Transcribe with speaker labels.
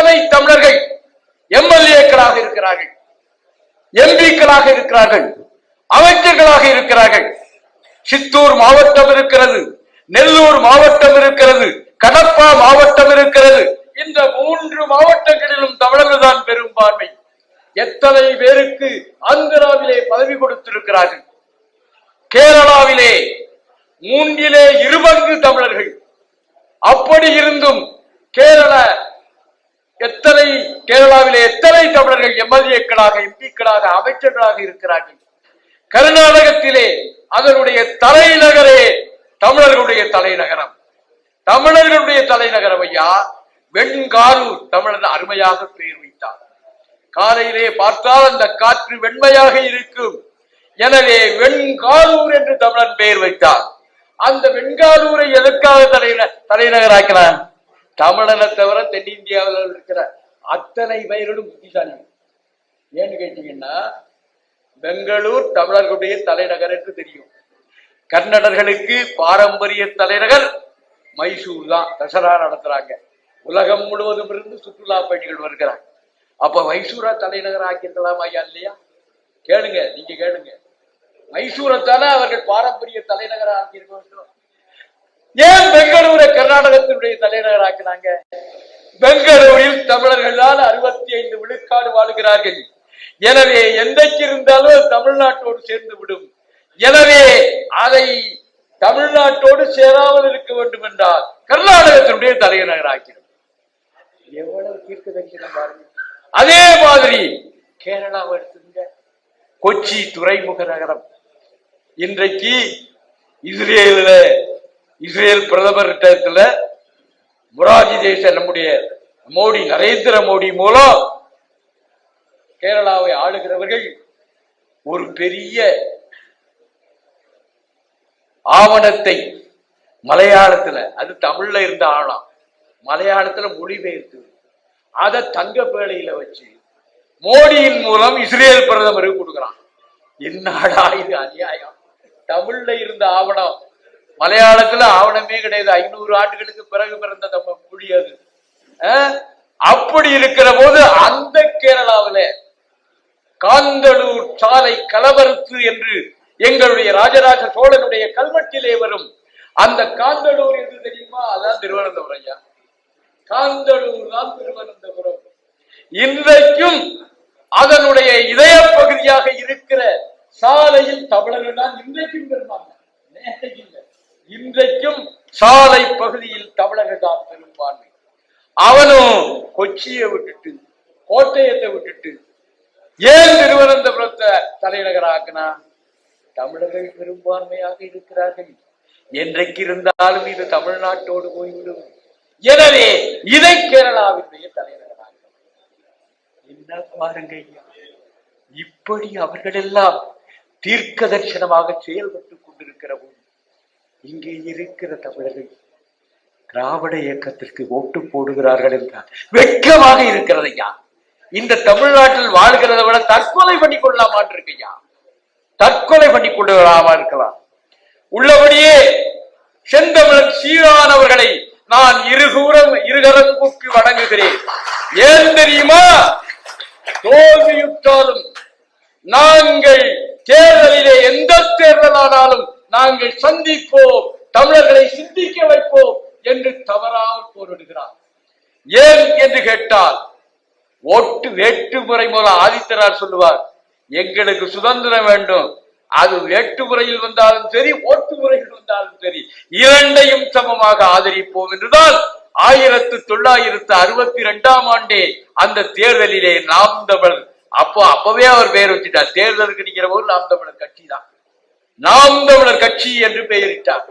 Speaker 1: எத்தனை தமிழர்கள் எம்எல்ஏக்களாக இருக்கிறார்கள், எம்பிக்களாக இருக்கிறார்கள், அமைச்சர்களாக இருக்கிறார்கள். சித்தூர் மாவட்டம் இருக்கிறது, நெல்லூர் மாவட்டம் இருக்கிறது, கடப்பா மாவட்டம் இருக்கிறது. இந்த 3 மாவட்டங்களிலும் தமிழர்கள் தான் பெரும்பான்மை. எத்தனை பேருக்கு ஆந்திராவிலே பதவி கொடுத்திருக்கிறார்கள். கேரளாவிலே 3 2 தமிழர்கள். அப்படி இருந்தும் கேரளாவிலே எத்தனை தமிழர்கள் எம்எல்ஏக்களாக, எம்பிக்களாக, அமைச்சர்களாக இருக்கிறார்கள். கர்நாடகத்திலே அதனுடைய தலைநகரே தமிழர்களுடைய தலைநகரம். தமிழர்களுடைய தலைநகரம் ஐயா வெண்காலூர். தமிழர் அருமையாக பெயர் வைத்தார். காலையிலே பார்த்தால் அந்த காற்று வெண்மையாக இருக்கும். எனவே வெண்காலூர் என்று தமிழன் பெயர் வைத்தார். அந்த வெண்காலூரை எதற்காக தலைநகராக்கிறான்? தமிழனை தவிர தென்னிந்தியாவில் இருக்கிற அத்தனை பெயர்களும் புத்திசாலி. ஏன்னு கேட்டீங்கன்னா, பெங்களூர் தமிழர்களுடைய தலைநகர் என்று தெரியும். கன்னடர்களுக்கு பாரம்பரிய தலைநகர் மைசூர் தான். தசரா நடத்துறாங்க. உலகம் முழுவதும் இருந்து சுற்றுலா பயணிகள் வருகிறாங்க. அப்ப மைசூரா தலைநகர் ஆக்கியிருக்கலாம் ஐயா இல்லையா? கேளுங்க, நீங்க கேளுங்க. மைசூரத்தானே அவர்கள் பாரம்பரிய தலைநகர் ஆக்கியிருக்க வேண்டும். ஏன் பெங்களூரை கர்நாடகத்தினுடைய தலைநகர் ஆக்கினாங்க? பெங்களூரில் தமிழர்களால் 65 விழுக்காடு வாழ்கிறார்கள். எனவே எந்தைக்கு இருந்தாலும் தமிழ்நாட்டோடு சேர்ந்து விடும். எனவே அதை தமிழ்நாட்டோடு சேராமல் இருக்க வேண்டும் என்றால் கர்நாடகத்தினுடைய தலைநகர் ஆக்கிடும். எவ்வளவு தீர்க்க தரிசனம் பாருங்க. அதே மாதிரி கேரளாவை எடுத்துங்க. கொச்சி துறைமுக நகரம். இன்றைக்கு இஸ்ரேல் பிரதமர் முராஜி தேச நம்முடைய மோடி, நரேந்திர மோடி மூலம் கேரளாவை ஆளுகிறவர்கள் ஒரு பெரிய ஆவணத்தை மலையாளத்துல, அது தமிழ்ல இருந்த ஆழம், மலையாளத்துல மொழிபெயர்த்து அதை தங்க பேழையில வச்சு மோடியின் மூலம் இஸ்ரேல் பிரதமருக்கு கொடுக்கிறான். என்னடா இது அநியாயம்! தமிழ்ல இருந்த ஆவணம் மலையாளத்துல ஆவணமே கிடையாது. 500 ஆண்டுகளுக்கு பிறகு பிறந்த நம்ம மொழி அது. அப்படி இருக்கிற போது அந்த கேரளாவில காந்தளூர் சாலை கலவரத்து என்று எங்களுடைய ராஜராஜ சோழனுடைய கல்வெட்டிலே வரும். அந்த காந்தளூர் எது தெரியுமா? அதான் திருவனந்தபுரம் ஐயா. காந்தளூர் தான் திருவனந்தபுரம். இன்றைக்கும் அதனுடைய இதய பகுதியாக இருக்கிற சாலையில் தமிழர்கள் தான் இன்றைக்கும் பெரும்பான்மை. இன்றைக்கும் சாலை பகுதியில் தமிழர்கள் தான் பெரும்பான்மை. அவனும் கொச்சியை விட்டுட்டு, கோட்டயத்தை விட்டுட்டு ஏன் திருவனந்தபுரத்தை தலைநகராக்கினா? தமிழர்கள் பெரும்பான்மையாக இருக்கிறார்கள். என்றைக்கு இருந்தாலும் இது தமிழ்நாட்டோடு போய்விடும். எனவே இதை கேரளாவினுடைய தலைநகராக என்ன பாருங்க. இப்படி அவர்கள் எல்லாம் தீர்க்க தரிசனமாக செயல்பட்டுக் கொண்டிருக்கிற போது இங்கே இருக்கிற தமிழர்கள் திராவிட இயக்கத்திற்கு ஓட்டு போடுகிறார்கள் என்றால் வெட்கமாக இருக்கிறது ஐயா. இந்த தமிழ்நாட்டில் வாழ்கிறத விட தற்கொலை பண்ணி கொள்ளலாமான் இருக்கையா, தற்கொலை பண்ணி கொள்ளலாமா இருக்கலாம். உள்ளபடியே செந்தமிழன் சீரானவர்களை நான் இருகரம் கூப்பி வணங்குகிறேன். ஏன் தெரியுமா? தோல்வியுற்றாலும் நாங்கள் தேர்தலிலே எந்த தேர்தலானாலும் நாங்கள் சந்திப்போம், தமிழர்களை சிந்திக்க வைப்போம் என்று தவறாமல் போரிடுகிறார். ஏன் என்று கேட்டால், ஓட்டு வேட்டுமுறை மூலம் ஆதித்தனார் சொல்லுவார், எங்களுக்கு சுதந்திரம் வேண்டும். அது வேட்டுமுறையில் வந்தாலும் சரி, ஓட்டு முறையில் வந்தாலும் சரி, இரண்டையும் சமமாக ஆதரிப்போம் என்றுதான் 1962ஆம் ஆண்டே அந்த தேர்தலிலே நாம் தமிழர், அப்பவே அவர் பெயர் வச்சுட்டார். தேர்தலுக்கு நிற்கிற போது நாம் தமிழர் கட்சி தான் நாம் தமிழர் கட்சி என்று பெயரிட்டார்.